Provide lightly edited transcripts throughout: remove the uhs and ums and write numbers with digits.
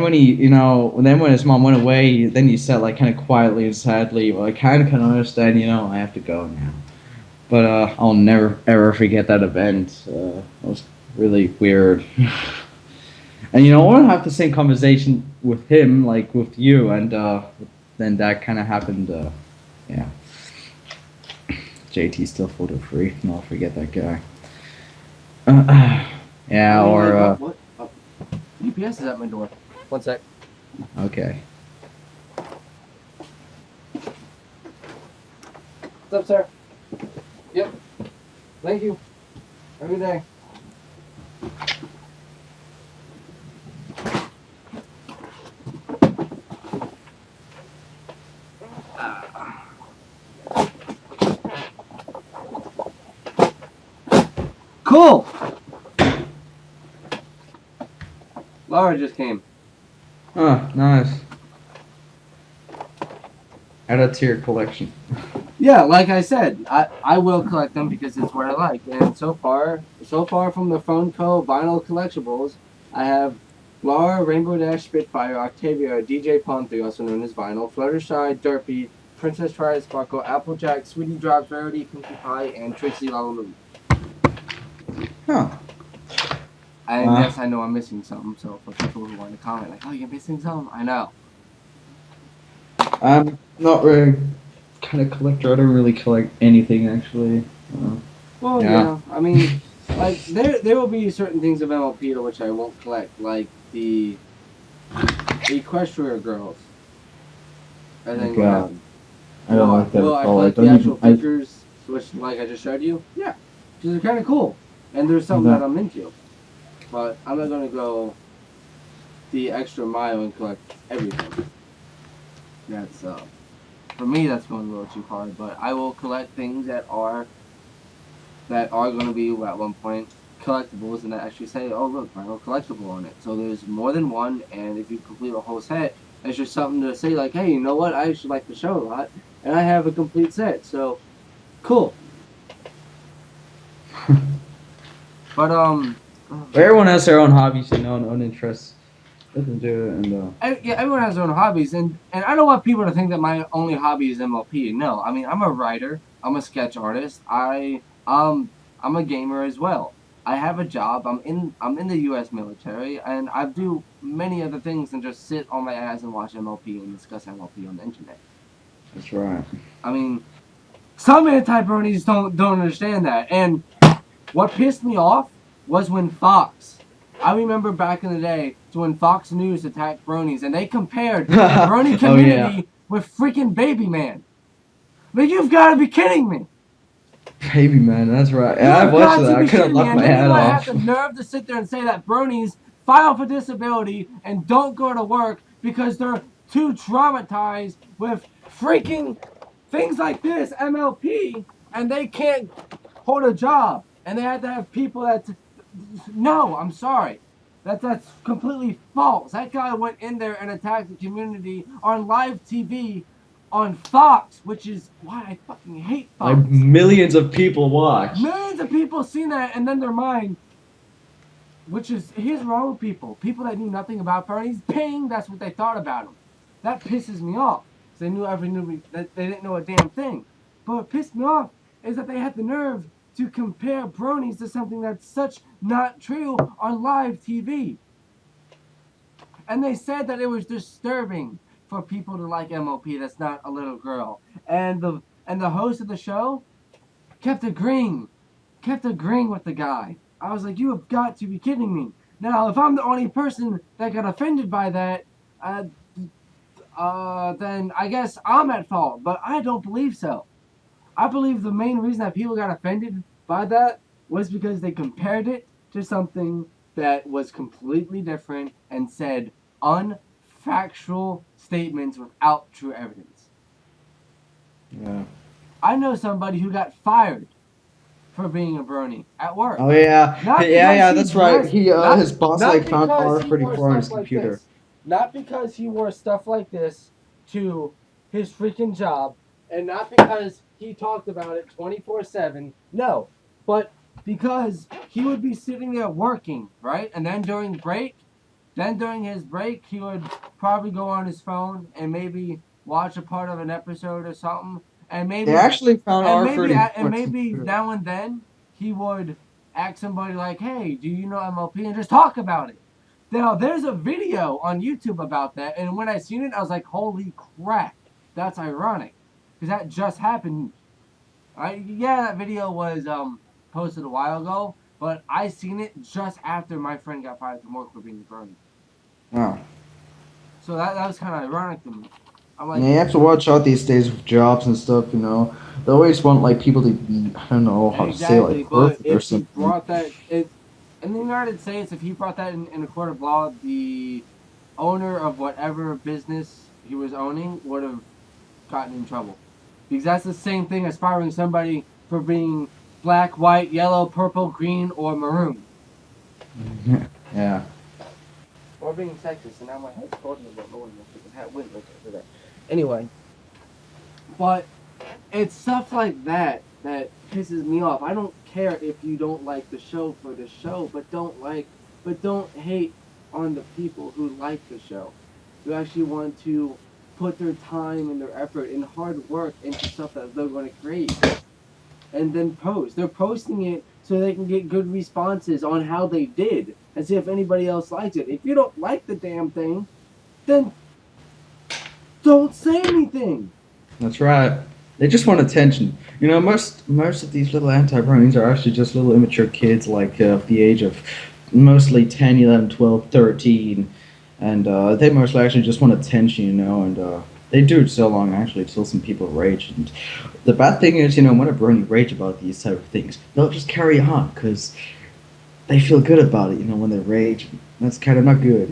when he, then when his mom went away, then he said like kind of quietly and sadly, well, I kind of can understand, I have to go now. But I'll never ever forget that event. It was really weird. And I want to have the same conversation with him, like with you, and then that kind of happened. Yeah, JT still photo free. No, I'll forget that guy. Yeah, or what? UPS is at my door. One sec. Okay. What's up, sir? Yep. Thank you. Have a good day. Cool! Laura just came. Oh, nice. Add that to your collection. Yeah, like I said, I will collect them because it's what I like. And so far from the Funko vinyl collectibles, I have Laura, Rainbow Dash, Spitfire, Octavia, DJ Pawn 3, also known as Vinyl, Fluttershy, Derpy, Princess Triad Sparkle, Applejack, Sweetie Drops, Rarity, Cookie Pie, and Trixie Lalamoo. Huh. And yes, I know I'm missing some, so for people who want to comment, like, oh, you're missing some? I know. I'm not really kind of collector. I don't really collect anything, actually. Well, yeah. I mean, like, there will be certain things of MLP which I won't collect, like the Equestria Girls. I think God. I don't like that. Well, I collect the actual figures, which, like I just showed you. Yeah. Because they're kind of cool. And there's some that I'm into. But I'm not going to go the extra mile and collect everything. That's, for me, that's going a little too far. But I will collect things that are going to be, at one point, collectibles and that actually say, oh, look, I have a collectible on it. So there's more than one, and if you complete a whole set, it's just something to say, like, hey, you know what? I actually like the show a lot, and I have a complete set. So, cool. But, everyone has their own hobbies and own interests. Let them do it, and yeah, everyone has their own hobbies, and I don't want people to think that my only hobby is MLP. No, I mean, I'm a writer, I'm a sketch artist, I'm a gamer as well. I have a job. I'm in the U.S. military, and I do many other things than just sit on my ass and watch MLP and discuss MLP on the internet. That's right. I mean, some Anti Bronies don't understand that, and what pissed me off was when Fox. I remember back in the day to when Fox News attacked Bronies, and they compared the Brony community with freaking Baby Man. But you've got to be kidding me! Baby Man, that's right. Yeah, I watched that. I couldn't lock my head off. I have the nerve to sit there and say that Bronies file for disability and don't go to work because they're too traumatized with freaking things like this, MLP, and they can't hold a job. And they have to have people that... No, I'm sorry. That's completely false. That guy went in there and attacked the community on live TV on Fox, which is why I fucking hate Fox. Like millions of people watch. Millions of people seen that and then their mind, which is, here's wrong with people. People that knew nothing about Bronies, ping, that's what they thought about him. That pisses me off. They didn't know a damn thing. But what pissed me off is that they had the nerve to compare Bronies to something that's such not true on live TV. And they said that it was disturbing for people to like MLP that's not a little girl. And the host of the show kept agreeing with the guy. I was like, you have got to be kidding me. Now, if I'm the only person that got offended by that, then I guess I'm at fault. But I don't believe so. I believe the main reason that people got offended by that was because they compared it to something that was completely different and said unfactual statements without true evidence. Yeah. I know somebody who got fired for being a Brony at work. Oh yeah, yeah, that's right. His boss found R34 on his computer. Not because he wore stuff like this to his freaking job, and not because he talked about it 24/7. No, but because he would be sitting there working, right? And then during break, Then during his break, he would probably go on his phone and maybe watch a part of an episode or something, and They maybe actually found our pretty and much. maybe now and then he would ask somebody like, "Hey, do you know MLP?" and just talk about it. Now there's a video on YouTube about that, and when I seen it, I was like, "Holy crap, that's ironic," because that just happened. Yeah, that video was posted a while ago, but I seen it just after my friend got fired from work for being a Brony. Wow. So that was kind of ironic to me. I'm Yeah, like, you have to watch out these days with jobs and stuff. They always want like people to be, I don't know how to say, exactly, like but perfect or if he something. brought that in the United States, if he brought that in a court of law, the owner of whatever business he was owning would have gotten in trouble. Because that's the same thing as firing somebody for being black, white, yellow, purple, green, or maroon. Yeah. Or being sexist, and now my head's holding about lowering my freaking hat wind over there. Anyway, but it's stuff like that that pisses me off. I don't care if you don't like the show for the show, but don't hate on the people who like the show, who actually want to put their time and their effort and hard work into stuff that they're going to create and then post. They're posting it so they can get good responses on how they did and see if anybody else likes it. If you don't like the damn thing, then don't say anything. That's right. They just want attention. Most of these little anti-bronies are actually just little immature kids, like of the age of mostly 10, 11, 12, 13. And they mostly actually just want attention, and they do it so long, actually, till some people rage. And the bad thing is, when a brony rage about these type of things, they'll just carry on, because they feel good about it, when they rage. That's kind of not good,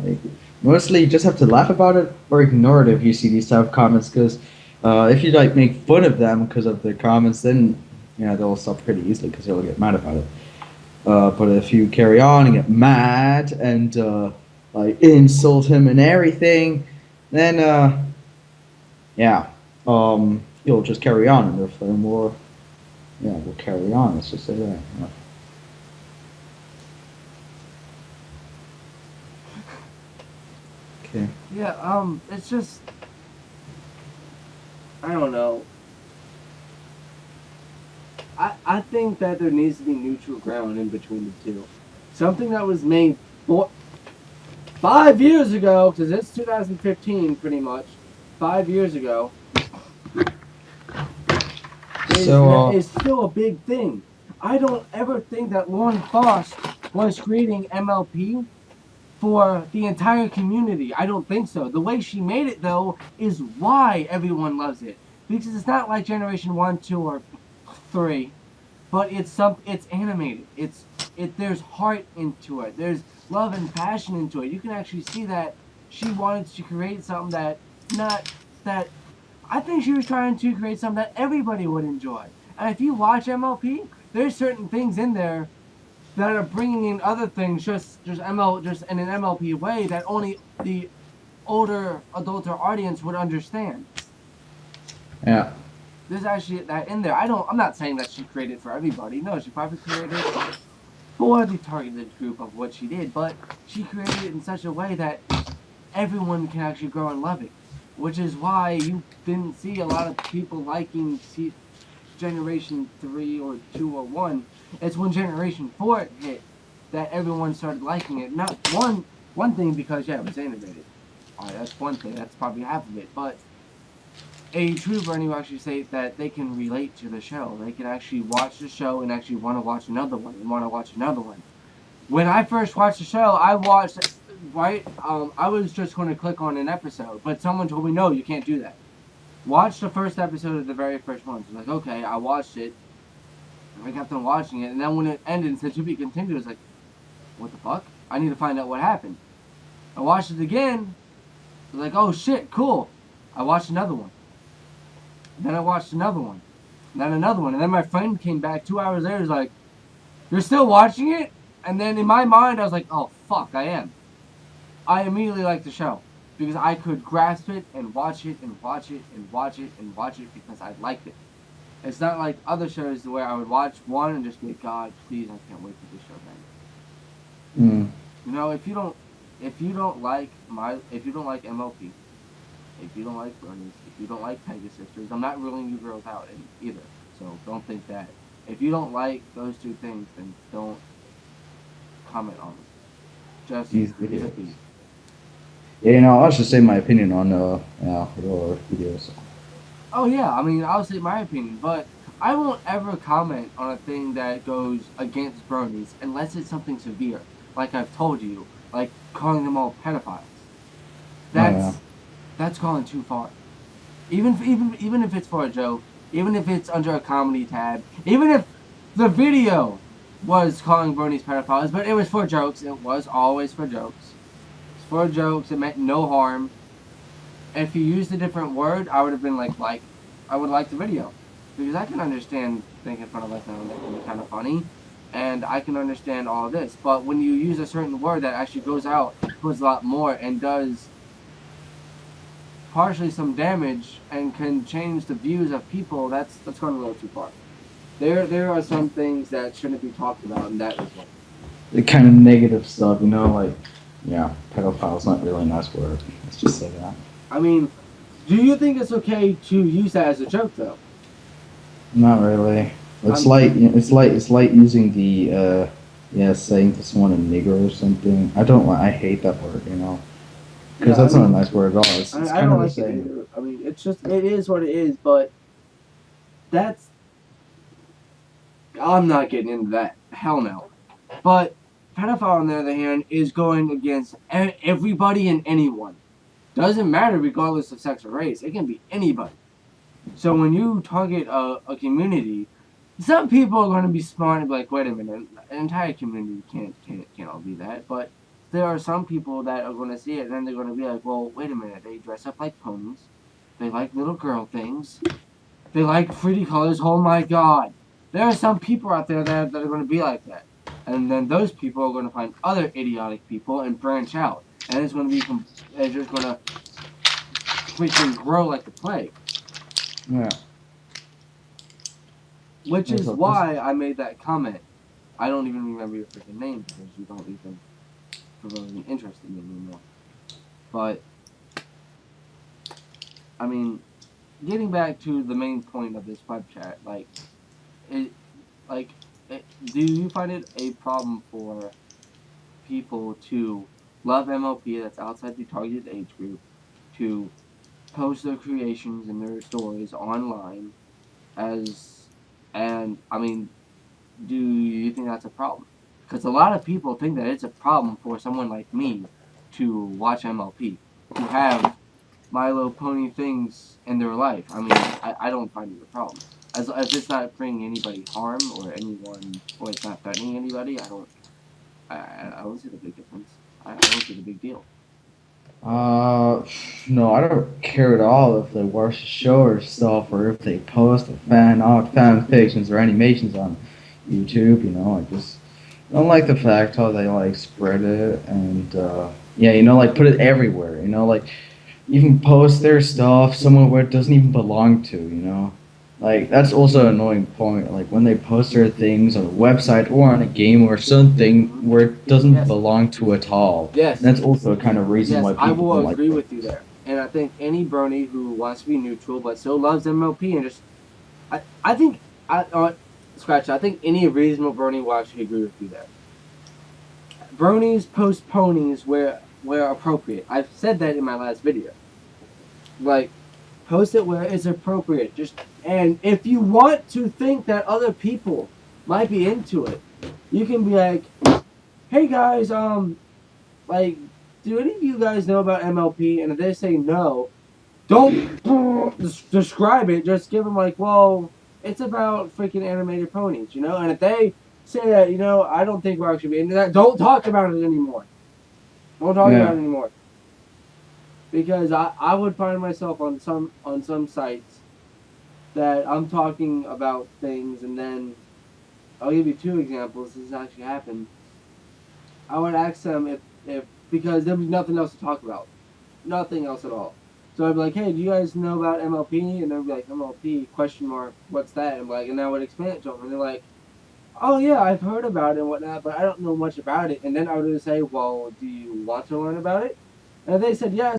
Like, mostly you just have to laugh about it or ignore it if you see these type of comments, because if you like make fun of them because of their comments, then they'll stop pretty easily because they'll get mad about it. But if you carry on and get mad and like insult him and everything, then yeah, you'll just carry on, and if they're more, we'll carry on. Let's just say that. Okay. Yeah, it's just I don't know. I think that there needs to be neutral ground in between the two. Something that was made 5 years ago, because it's 2015 pretty much. 5 years ago So is still a big thing. I don't ever think that Lauren Foss was creating MLP for the entire community. I don't think so. The way she made it though is why everyone loves it. Because it's not like Generation 1, 2, or 3, but it's animated. There's heart into it. There's love and passion into it. You can actually see that she wanted to create something that not that I think she was trying to create something that everybody would enjoy. And if you watch MLP, there's certain things in there that are bringing in other things just in an MLP way that only the older adulter audience would understand. yeah, There's actually that in there. I'm not saying that she created for everybody. No, she probably created for the targeted group of what she did, but she created it in such a way that everyone can actually grow and love it. Which is why you didn't see a lot of people liking Generation 3 or 2 or 1. It's when Generation 4 hit that everyone started liking it. Not one thing because, yeah, it was animated. Alright, that's one thing. That's probably half of it. But a true Bernie will actually say that they can relate to the show. They can actually watch the show and actually want to watch another one and want to watch another one. When I first watched the show, I was just going to click on an episode, but someone told me, no, you can't do that. Watch the first episode of the very first one. So I was like, okay, I watched it. And I kept on watching it, and then when it ended and said to be continued, I was like, what the fuck? I need to find out what happened. I watched it again. I was like, oh shit, cool. I watched another one. Then I watched another one. Then another one. And then my friend came back 2 hours later. He's like, you're still watching it? And then in my mind, I was like, oh, fuck, I am. I immediately liked the show. Because I could grasp it and watch it and watch it and watch it and watch it because I liked it. It's not like other shows where I would watch one and just be, God, please, I can't wait for this show to end. mm. You know, if if you don't like MLP, if you don't like Bronies, if you don't like Pegasus Sisters, I'm not ruling you girls out either. So don't think that. If you don't like those two things, then don't comment on them. Just These leave videos. it be. Yeah, you know, I'll just say my opinion on your videos. Oh yeah, I mean, I'll say my opinion, but I won't ever comment on a thing that goes against Bronies unless it's something severe, like I've told you, like calling them all pedophiles. Oh yeah. That's going too far. Even if it's for a joke, even if it's under a comedy tab, even if the video was calling Bronies pedophiles, but it was for jokes. It was always for jokes. It's for jokes. It meant no harm. If you used a different word, I would have been like, I would like the video. Because I can understand making fun of us now and that can be kind of funny. And I can understand all of this. But when you use a certain word that actually goes out towards a lot more and does partially some damage and can change the views of people, that's going a little too far. There are some things that shouldn't be talked about, and that is one. The kind of negative stuff, you know, like, yeah, pedophile's not really a nice word. Let's just say that. I mean, do you think it's okay to use that as a joke, though? Not really. It's like using the saying to someone a nigger or something. I hate that word, you know, because that's not a nice word at all. It's I kind don't of the like it same. either. I mean, it is what it is, but that's, I'm not getting into that. Hell no. But pedophile, on the other hand, is going against everybody and anyone. Doesn't matter regardless of sex or race. It can be anybody. So when you target a community, some people are going to be smart and be like, wait a minute, an entire community can't all be that. But there are some people that are going to see it and then they're going to be like, well, wait a minute, they dress up like ponies. They like little girl things. They like pretty colors. Oh my god. There are some people out there that are going to be like that. And then those people are going to find other idiotic people and branch out. And it's going to be, it's just going to freaking grow like the plague. Yeah. Which is why I made that comment. I don't even remember your freaking name because you don't even provoke interest in me anymore. But, I mean, getting back to the main point of this web chat, do you find it a problem for people to love MLP that's outside the targeted age group, to post their creations and their stories online do you think that's a problem? Because a lot of people think that it's a problem for someone like me to watch MLP, who have My Little Pony things in their life. I mean, I don't find it a problem. As it's not bringing anybody harm or it's not threatening anybody, I don't see the big difference. I don't see the big deal. No, I don't care at all if they watch the show or stuff, or if they post fan fictions or animations on YouTube. You know, I just don't like the fact how they like spread it and yeah, you know, like put it everywhere. You know, like even post their stuff somewhere where it doesn't even belong to. You know, like that's also an annoying point. Like when they post their things on a website or on a game or something where it doesn't belong to at all. Yes. And that's also a kind of reason why people I will don't agree like with you there. And I think any Brony who wants to be neutral but still loves MLP and just, I think any reasonable Brony will actually agree with you there. Bronies post ponies where appropriate. I've said that in my last video. Like, post it where it's appropriate. And if you want to think that other people might be into it, you can be like, hey guys, like, do any of you guys know about MLP? And if they say no, don't describe it. Just give them like, well, it's about freaking animated ponies, you know? And if they say that, you know, I don't think we're actually be into that, don't talk about it anymore. Don't talk about it anymore. Because I would find myself on some sites that I'm talking about things, and then I'll give you 2 examples. This has actually happened. I would ask them if because there was nothing else to talk about, nothing else at all. So I'd be like, hey, do you guys know about MLP? And they'd be like, MLP ? What's that? And I'm like, and I would explain it to them, and they're like, oh yeah, I've heard about it and whatnot, but I don't know much about it. And then I would say, well, do you want to learn about it? And if they said yes,